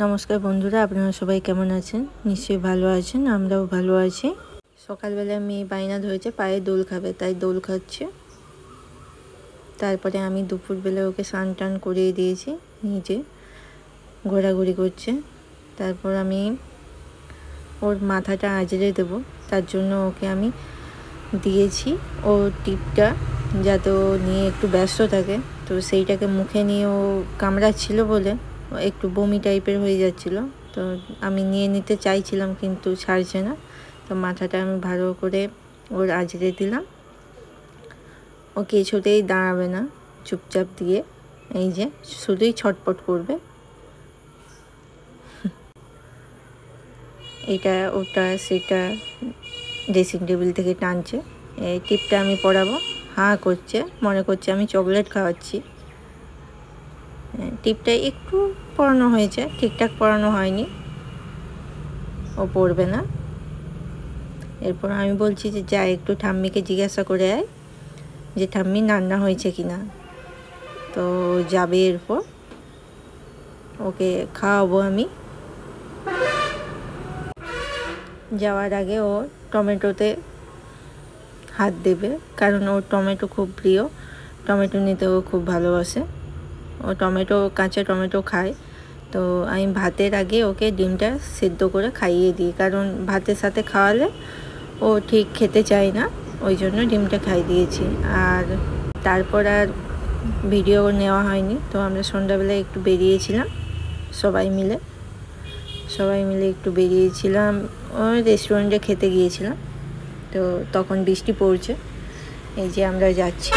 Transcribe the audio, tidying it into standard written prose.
নমস্কার বন্ধুরা, আপনারা সবাই কেমন আছেন? নিশ্চয়ই ভালো আছেন, আমরাও ভালো আছি। সকালবেলা মেয়ে বায়না ধরেছে পায়ে দোল খাবে, তাই দোল খাচ্ছে। তারপরে আমি দুপুরবেলা ওকে স্নান টান করিয়ে দিয়েছি, নিজে ঘোরাঘুরি করছে। তারপর আমি ওর মাথাটা আঁচড়ে দেবো, তার জন্য ওকে আমি দিয়েছি ওর টিপটা, যাতে ও নিয়ে একটু ব্যস্ত থাকে। তো সেইটাকে মুখে নিয়ে ও কামড়াচ্ছিল বলে একটু বমি টাইপের হয়ে যাচ্ছিল। তো আমি নিয়ে নিতে চাইছিলাম কিন্তু ছাড়ছে না। তো মাথাটা আমি ভালো করে ওর আঁচড়ে দিলাম। ও কিছুতেই দাঁড়াবে না, চুপচাপ দিয়ে এই যে শুধুই ছটপট করবে, এটা ওটা সেটা ড্রেসিং টেবিল থেকে টানছে। এই টিপটা আমি পরাবো, হাঁ করছে, মনে করছে আমি চকলেট খাওয়াচ্ছি। টিপটা একটু পরানো হয়েছে, ঠিকঠাক পরানো হয়নি, ও পড়বে না। এরপর আমি বলছি যে যা একটু ঠাম্মিকে জিজ্ঞাসা করে আয় যে ঠাম্মি রান্না হয়েছে কি না। তো যাবে, এরপর ওকে খাওয়াবো আমি। যাওয়ার আগে ও টমেটোতে হাত দেবে, কারণ ওর টমেটো খুব প্রিয়, টমেটো নিতে ও খুব ভালোবাসে। ও টমেটো, কাঁচা টমেটো খায়। তো আমি ভাতের আগে ওকে ডিমটা সেদ্ধ করে খাইয়ে দিই, কারণ ভাতের সাথে খাওয়ালে ও ঠিক খেতে চায় না, ওই জন্য ডিমটা খাইয়ে দিয়েছি। আর তারপর আর ভিডিও নেওয়া হয়নি। তো আমরা সন্ধ্যাবেলায় একটু বেরিয়েছিলাম সবাই মিলে একটু বেরিয়েছিলাম, ওই রেস্টুরেন্টে খেতে গিয়েছিলাম। তো তখন বৃষ্টি পড়ছে, এই যে আমরা যাচ্ছি।